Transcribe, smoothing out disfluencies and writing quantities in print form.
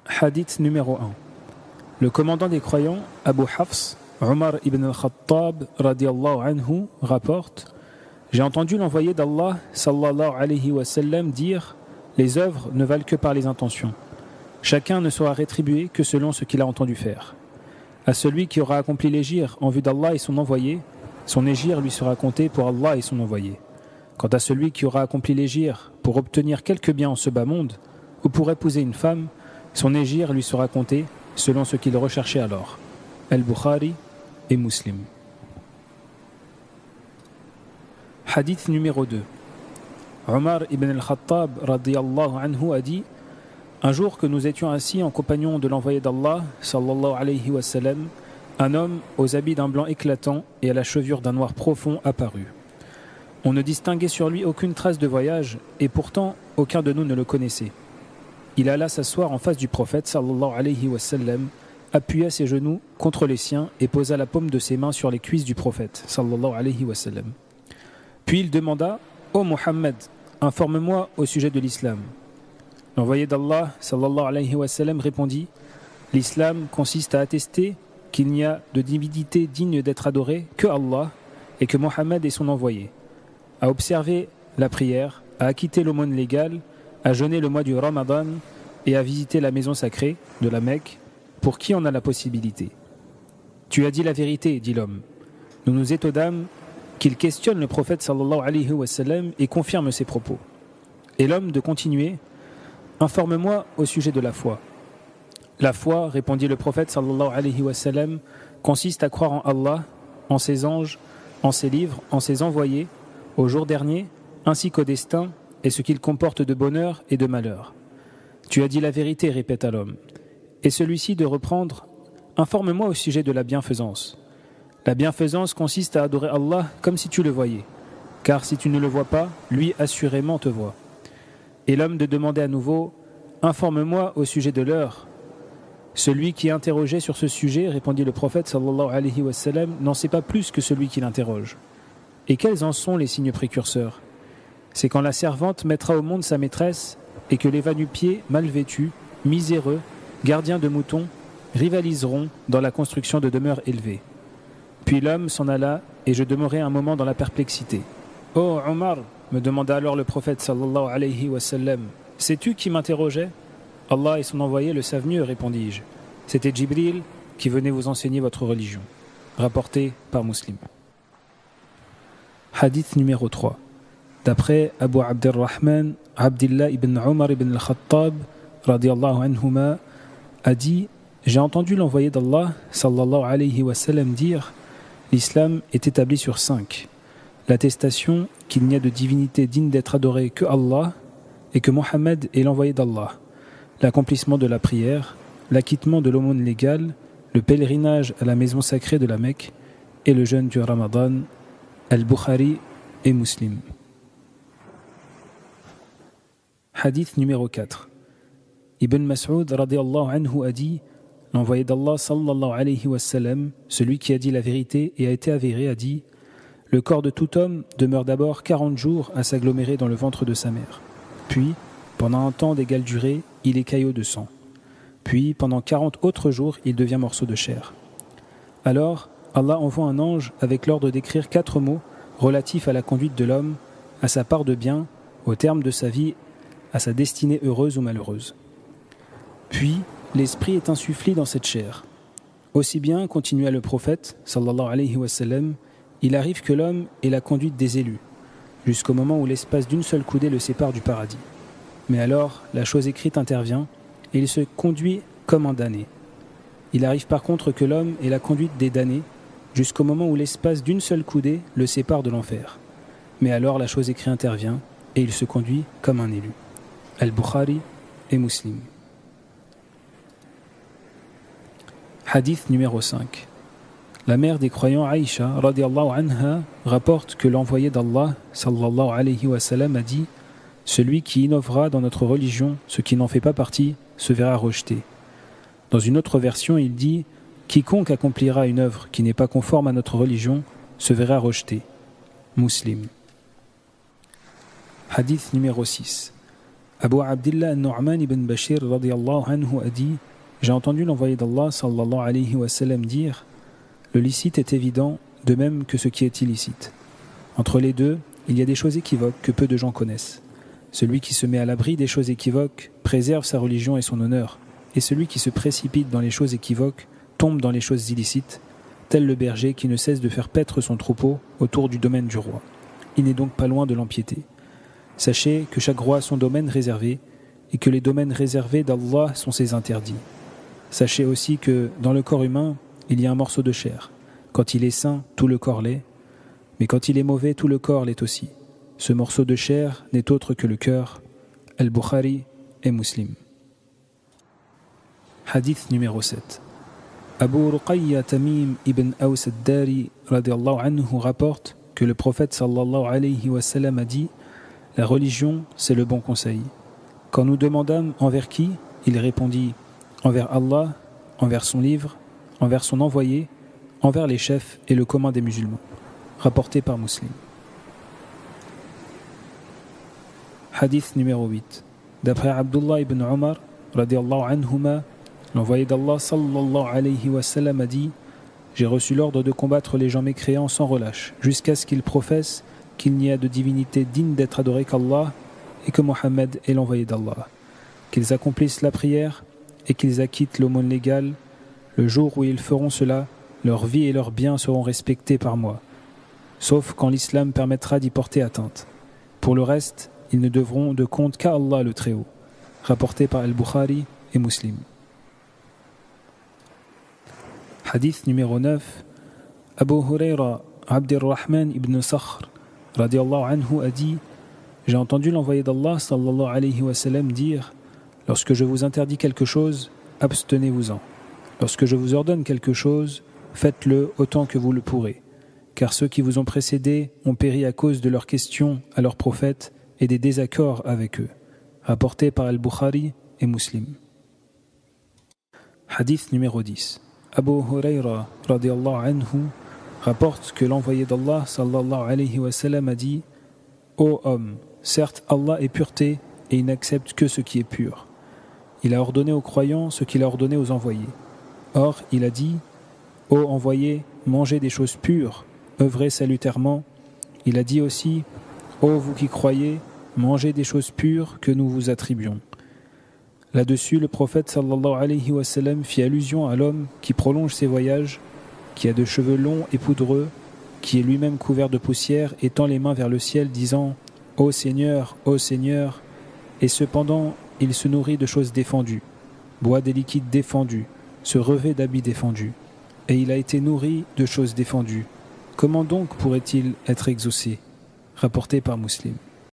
Hadith numéro 1. Le commandant des croyants, Abu Hafs, Omar ibn al-Khattab radiallahu anhu, rapporte: j'ai entendu l'envoyé d'Allah sallallahu alayhi wa sallam dire: les œuvres ne valent que par les intentions. Chacun ne sera rétribué que selon ce qu'il a entendu faire. À celui qui aura accompli l'égir en vue d'Allah et son envoyé, son égir lui sera compté pour Allah et son envoyé. Quant à celui qui aura accompli l'égir pour obtenir quelque bien en ce bas monde, ou pour épouser une femme, son égir lui sera compté selon ce qu'il recherchait alors. Al-Bukhari et Muslim. Hadith numéro 2. Omar ibn al-Khattab radiyallahu anhu a dit: un jour que nous étions assis en compagnon de l'envoyé d'Allah sallallahu alayhi wa sallam, un homme aux habits d'un blanc éclatant et à la chevelure d'un noir profond apparut. On ne distinguait sur lui aucune trace de voyage et pourtant aucun de nous ne le connaissait. Il alla s'asseoir en face du prophète sallallahu alayhi wa sallam, appuya ses genoux contre les siens et posa la paume de ses mains sur les cuisses du prophète sallallahu alayhi wa sallam. Puis il demanda: ô Mohammed, informe-moi au sujet de l'islam. L'envoyé d'Allah sallallahu alayhi wa sallam répondit: l'islam consiste à attester qu'il n'y a de divinité digne d'être adorée que Allah et que Mohammed est son envoyé, à observer la prière, à acquitter l'aumône légale, à jeûner le mois du Ramadan et à visiter la maison sacrée de la Mecque pour qui en a la possibilité. Tu as dit la vérité, dit l'homme. Nous nous étonnâmes qu'il questionne le prophète sallallahu alayhi wa sallam et confirme ses propos. Et l'homme de continuer: informe-moi au sujet de la foi. La foi, répondit le prophète sallallahu alayhi wa sallam, consiste à croire en Allah, en ses anges, en ses livres, en ses envoyés, au jour dernier, ainsi qu'au destin et ce qu'il comporte de bonheur et de malheur. Tu as dit la vérité, répéta l'homme. Et celui-ci de reprendre: informe-moi au sujet de la bienfaisance. La bienfaisance consiste à adorer Allah comme si tu le voyais, car si tu ne le vois pas, lui assurément te voit. Et l'homme de demander à nouveau: informe-moi au sujet de l'heure. Celui qui est interrogé sur ce sujet, répondit le prophète sallallahu alayhi wa sallam, n'en sait pas plus que celui qui l'interroge. Et quels en sont les signes précurseurs? C'est quand la servante mettra au monde sa maîtresse et que les va-nu-pieds, mal vêtus, miséreux, gardiens de moutons, rivaliseront dans la construction de demeures élevées. Puis l'homme s'en alla et je demeurai un moment dans la perplexité. « Oh Omar !» me demanda alors le prophète sallallahu alayhi wa sallam, « sais-tu qui m'interrogeait ?» « Allah et son envoyé le savent mieux, répondis-je. C'était Jibril qui venait vous enseigner votre religion. » Rapporté par Muslim. Hadith numéro 3. D'après Abu Abdurrahman, Abdillah ibn Omar ibn al-Khattab radiyallahu anhuma a dit: j'ai entendu l'envoyé d'Allah sallallahu alayhi wa sallam dire: l'islam est établi sur 5. L'attestation qu'il n'y a de divinité digne d'être adorée que Allah et que Mohammed est l'envoyé d'Allah, l'accomplissement de la prière, l'acquittement de l'aumône légale, le pèlerinage à la maison sacrée de la Mecque et le jeûne du Ramadan. Al-Bukhari et Muslim. Hadith numéro 4. Ibn Mas'ud radiyallahu anhu a dit: l'envoyé d'Allah sallallahu alayhi wa sallam, celui qui a dit la vérité et a été avéré, a dit: le corps de tout homme demeure d'abord 40 jours à s'agglomérer dans le ventre de sa mère. Puis, pendant un temps d'égale durée, il est caillot de sang. Puis, pendant 40 autres jours, il devient morceau de chair. Alors, Allah envoie un ange avec l'ordre d'écrire 4 mots relatifs à la conduite de l'homme, à sa part de bien, au terme de sa vie, à sa destinée heureuse ou malheureuse. Puis, l'esprit est insufflé dans cette chair. Aussi bien, continua le prophète, sallallahu alayhi wa sallam, il arrive que l'homme ait la conduite des élus, jusqu'au moment où l'espace d'une seule coudée le sépare du paradis. Mais alors, la chose écrite intervient, et il se conduit comme un damné. Il arrive par contre que l'homme ait la conduite des damnés, jusqu'au moment où l'espace d'une seule coudée le sépare de l'enfer. Mais alors la chose écrite intervient, et il se conduit comme un élu. Al-Bukhari et Muslim. Hadith numéro 5. La mère des croyants Aïcha radiyallahu anha rapporte que l'envoyé d'Allah sallallahu alayhi wa sallam a dit: celui qui innovera dans notre religion ce qui n'en fait pas partie se verra rejeté. Dans une autre version, il dit: quiconque accomplira une œuvre qui n'est pas conforme à notre religion se verra rejeté. Muslim. Hadith numéro 6. Abu Abdillah al-Nu'man ibn Bashir radiyallahu anhu a dit: j'ai entendu l'envoyé d'Allah sallallahu alayhi wa sallam dire: le licite est évident, de même que ce qui est illicite. Entre les deux, il y a des choses équivoques que peu de gens connaissent. Celui qui se met à l'abri des choses équivoques préserve sa religion et son honneur, et celui qui se précipite dans les choses équivoques tombe dans les choses illicites, tel le berger qui ne cesse de faire paître son troupeau autour du domaine du roi. Il n'est donc pas loin de l'empiéter. Sachez que chaque roi a son domaine réservé, et que les domaines réservés d'Allah sont ses interdits. Sachez aussi que dans le corps humain, il y a un morceau de chair. Quand il est sain, tout le corps l'est, mais quand il est mauvais, tout le corps l'est aussi. Ce morceau de chair n'est autre que le cœur. Al-Bukhari et Muslim. Hadith numéro 7. Abu Ruqayya Tamim ibn Aws ad-Dari radiyallahu anhu rapporte que le prophète sallallahu alayhi wa sallam a dit: la religion, c'est le bon conseil. Quand nous demandâmes envers qui, il répondit: envers Allah, envers son livre, envers son envoyé, envers les chefs et le commun des musulmans. Rapporté par Muslim. Hadith numéro 8. D'après Abdullah ibn Omar, radiyallahu anhuma, l'envoyé d'Allah sallallahu alayhi wa sallam a dit: j'ai reçu l'ordre de combattre les gens mécréants sans relâche, jusqu'à ce qu'ils professent qu'il n'y a de divinité digne d'être adorée qu'Allah et que Mohammed est l'envoyé d'Allah, qu'ils accomplissent la prière et qu'ils acquittent l'aumône légale. Le jour où ils feront cela, leur vie et leurs biens seront respectés par moi, sauf quand l'islam permettra d'y porter atteinte. Pour le reste, ils ne devront de compte qu'à Allah le Très-Haut. Rapporté par Al-Bukhari et Muslim. Hadith numéro 9. Abu Hurayra Abdirrahman ibn Sakhr radiyallahu anhu a dit: j'ai entendu l'envoyé d'Allah sallallahu alayhi wa sallam dire: lorsque je vous interdis quelque chose, abstenez-vous-en. Lorsque je vous ordonne quelque chose, faites-le autant que vous le pourrez. Car ceux qui vous ont précédés ont péri à cause de leurs questions à leurs prophètes et des désaccords avec eux. Rapporté par Al-Bukhari et Muslim. Hadith numéro 10. Abu Hurayra radiyallahu anhu rapporte que l'envoyé d'Allah sallallahu alayhi wa sallam a dit: ô homme, certes Allah est pureté et il n'accepte que ce qui est pur. Il a ordonné aux croyants ce qu'il a ordonné aux envoyés. Or, il a dit: ô envoyés, mangez des choses pures, œuvrez salutairement. Il a dit aussi: ô vous qui croyez, mangez des choses pures que nous vous attribuons. Là-dessus, le prophète sallallahu alayhi wa sallam fit allusion à l'homme qui prolonge ses voyages, qui a de cheveux longs et poudreux, qui est lui-même couvert de poussière et tend les mains vers le ciel, disant: ô Seigneur, et cependant il se nourrit de choses défendues, boit des liquides défendus, se revêt d'habits défendus, et il a été nourri de choses défendues. Comment donc pourrait-il être exaucé? Rapporté par Muslim.